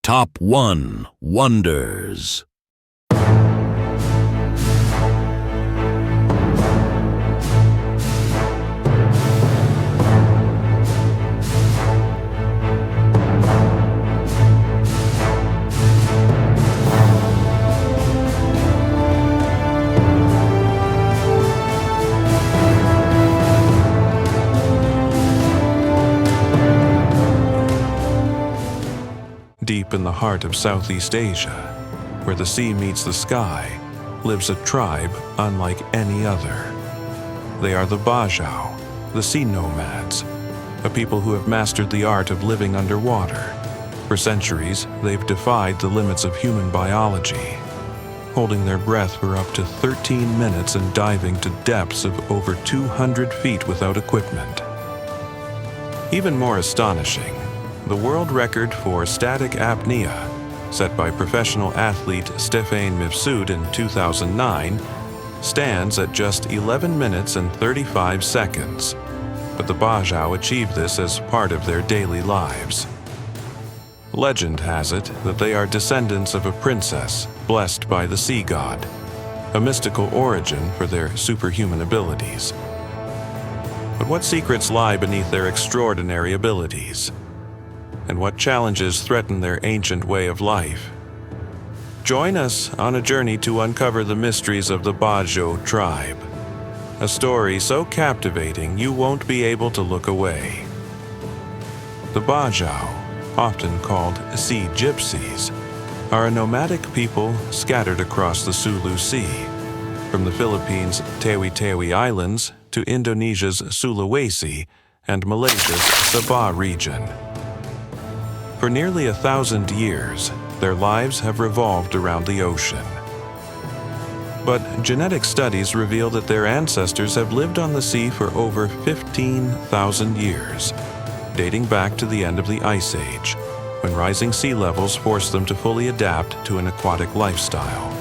Top 1 Wonders. Deep in the heart of Southeast Asia, where the sea meets the sky, lives a tribe unlike any other. They are the Bajau, the Seanomads, a people who have mastered the art of living underwater. For centuries, they've defied the limits of human biology, holding their breath for up to 13 minutes and diving to depths of over 200 feet without equipment. Even more astonishing, the world record for static apnea, set by professional athlete Stéphane Mifsud in 2009, stands at just 11 minutes and 35 seconds. But the Bajau achieved this as part of their daily lives. Legend has it that they are descendants of a princess blessed by the sea god, a mystical origin for their superhuman abilities. But what secrets lie beneath their extraordinary abilities? And what challenges threaten their ancient way of life? Join us on a journey to uncover the mysteries of the bajautribe, a story so captivating you won't be able to look away. The Bajau, often called sea gypsies, are a nomadic people scattered across the Sulu Sea, from the Philippines' Tawitawi Islands to Indonesia's Sulawesi and Malaysia's Sabah region. For nearly 1,000 years, their lives have revolved around the ocean. But genetic studies reveal that their ancestors have lived on the sea for over 15,000 years, dating back to the end of the Ice Age, when rising sea levels forced them to fully adapt to an aquatic lifestyle.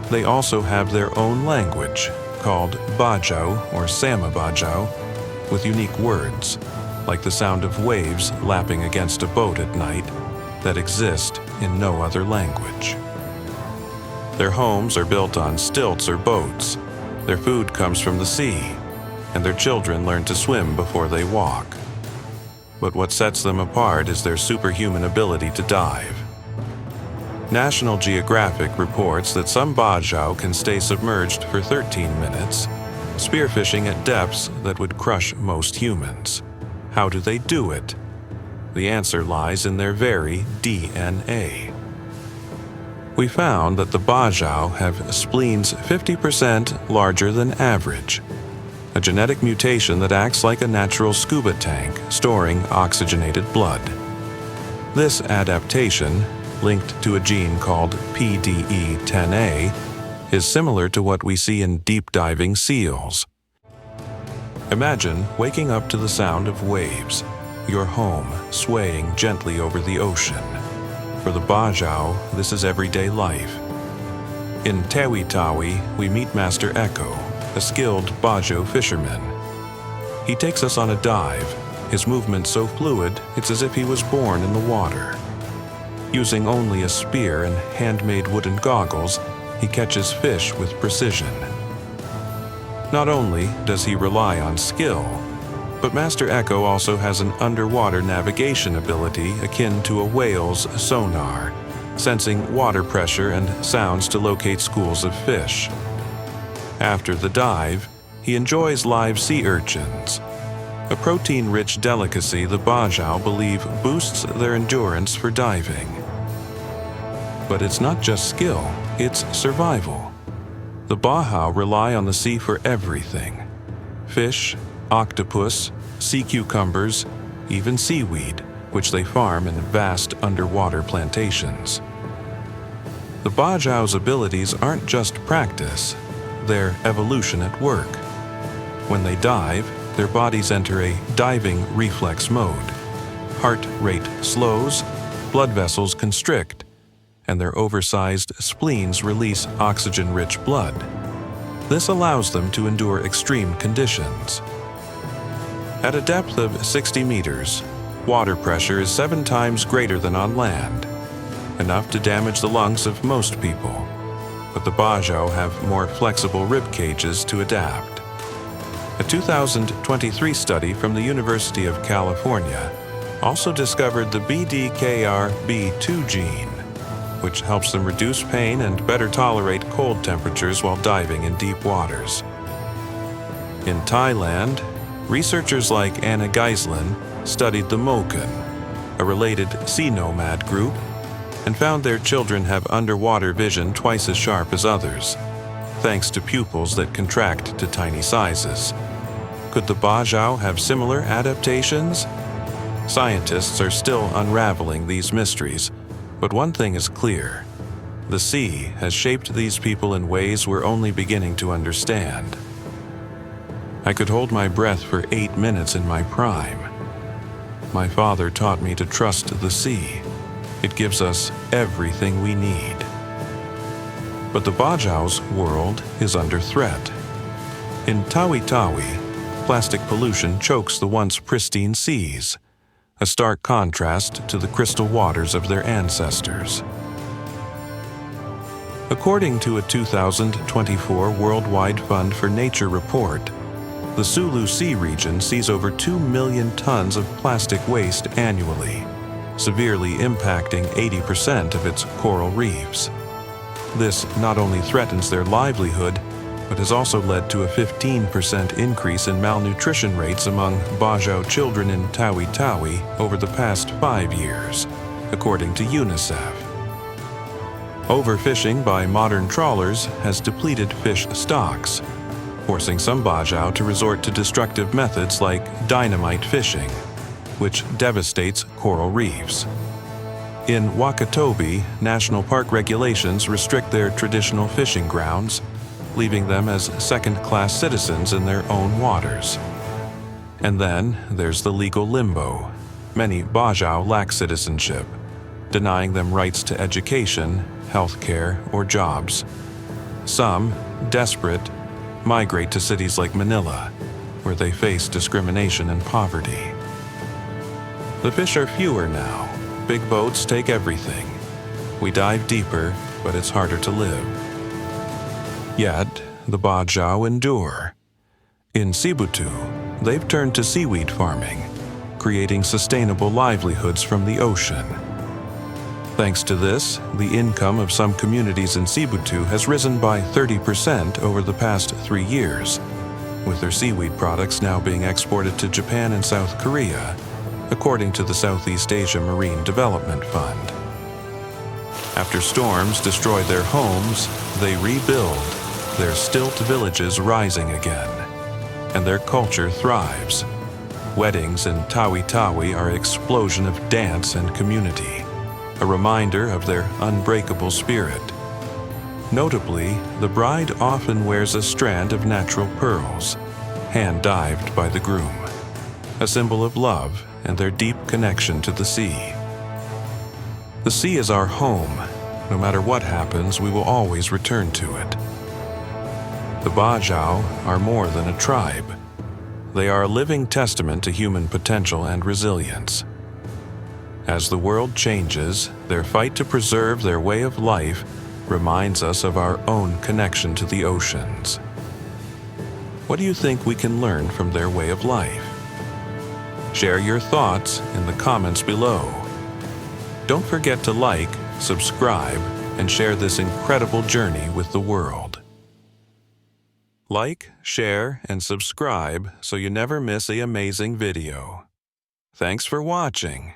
They also have their own language, called Bajau or Sama Bajau, with unique words, like the sound of waves lapping against a boat at night, that exist in no other language. Their homes are built on stilts or boats, their food comes from the sea, and their children learn to swim before they walk. But what sets them apart is their superhuman ability to dive. National Geographic reports that some Bajau can stay submerged for 13 minutes, spearfishing at depths that would crush most humans. How do they do it? The answer lies in their very DNA. We found that the Bajau have spleens 50% larger than average, a genetic mutation that acts like a natural scuba tank storing oxygenated blood. This adaptation, linked to a gene called PDE10A, is similar to what we see in deep-diving seals. Imagine waking up to the sound of waves, your home swaying gently over the ocean. For the Bajau, this is everyday life. In Tawitawi, we meet Master Echo, a skilled Bajau fisherman. He takes us on a dive, his movement so fluid it's as if he was born in the water. Using only a spear and handmade wooden goggles, he catches fish with precision. Not only does he rely on skill, but Master Echo also has an underwater navigation ability akin to a whale's sonar, sensing water pressure and sounds to locate schools of fish. After the dive, he enjoys live sea urchins, a protein-rich delicacy the Bajau believe boosts their endurance for diving. But it's not just skill, it's survival. The Bajau rely on the sea for everything: fish, octopus, sea cucumbers, even seaweed, which they farm in vast underwater plantations. The Bajau's abilities aren't just practice, they're evolution at work. When they dive, their bodies enter a diving reflex mode. Heart rate slows, blood vessels constrict, and their oversized spleens release oxygen-rich blood. This allows them to endure extreme conditions. At a depth of 60 meters, water pressure is 7 times greater than on land, enough to damage the lungs of most people, but the Bajau have more flexible rib cages to adapt. A 2023 study from the University of California also discovered the BDKRB2 gene, which helps them reduce pain and better tolerate cold temperatures while diving in deep waters. In Thailand, researchers like Anna Geislin studied the Moken, a related sea nomad group, and found their children have underwater vision twice as sharp as others, thanks to pupils that contract to tiny sizes. Could the Bajau have similar adaptations? Scientists are still unraveling these mysteries, but one thing is clear: the sea has shaped these people in ways we're only beginning to understand. I could hold my breath for 8 minutes in my prime. My father taught me to trust the sea. It gives us everything we need. But the Bajau's world is under threat. In Tawitawi, plastic pollution chokes the once pristine seas, a stark contrast to the crystal waters of their ancestors. According to a 2024 Worldwide Fund for Nature report, the Sulu Sea region sees over 2 million tons of plastic waste annually, severely impacting 80% of its coral reefs. This not only threatens their livelihood, but has also led to a 15% increase in malnutrition rates among Bajau children in Tawitawi over the past 5 years, according to UNICEF. Overfishing by modern trawlers has depleted fish stocks, forcing some Bajau to resort to destructive methods like dynamite fishing, which devastates coral reefs. In Wakatobi, national park regulations restrict their traditional fishing grounds, leaving them as second-class citizens in their own waters. And then there's the legal limbo. Many Bajau lack citizenship, denying them rights to education, healthcare, or jobs. Some, desperate, migrate to cities like Manila, where they face discrimination and poverty. The fish are fewer now. Big boats take everything. We dive deeper, but it's harder to live. Yet, the Bajau endure. In Sibutu, they've turned to seaweed farming, creating sustainable livelihoods from the ocean. Thanks to this, the income of some communities in Sibutu has risen by 30% over the past 3 years, with their seaweed products now being exported to Japan and South Korea, according to the Southeast Asia Marine Development Fund. After storms destroyed their homes, they rebuild, their stilt villages rising again, and their culture thrives. Weddings in Tawitawi are an explosion of dance and community, a reminder of their unbreakable spirit. Notably, the bride often wears a strand of natural pearls, hand-dived by the groom, a symbol of love and their deep connection to the sea. The sea is our home. No matter what happens, we will always return to it. The Bajau are more than a tribe. They are a living testament to human potential and resilience. As the world changes, their fight to preserve their way of life reminds us of our own connection to the oceans. What do you think we can learn from their way of life? Share your thoughts in the comments below. Don't forget to like, subscribe, and share this incredible journey with the world. Like, share, and subscribe so you never miss an amazing video. Thanks for watching.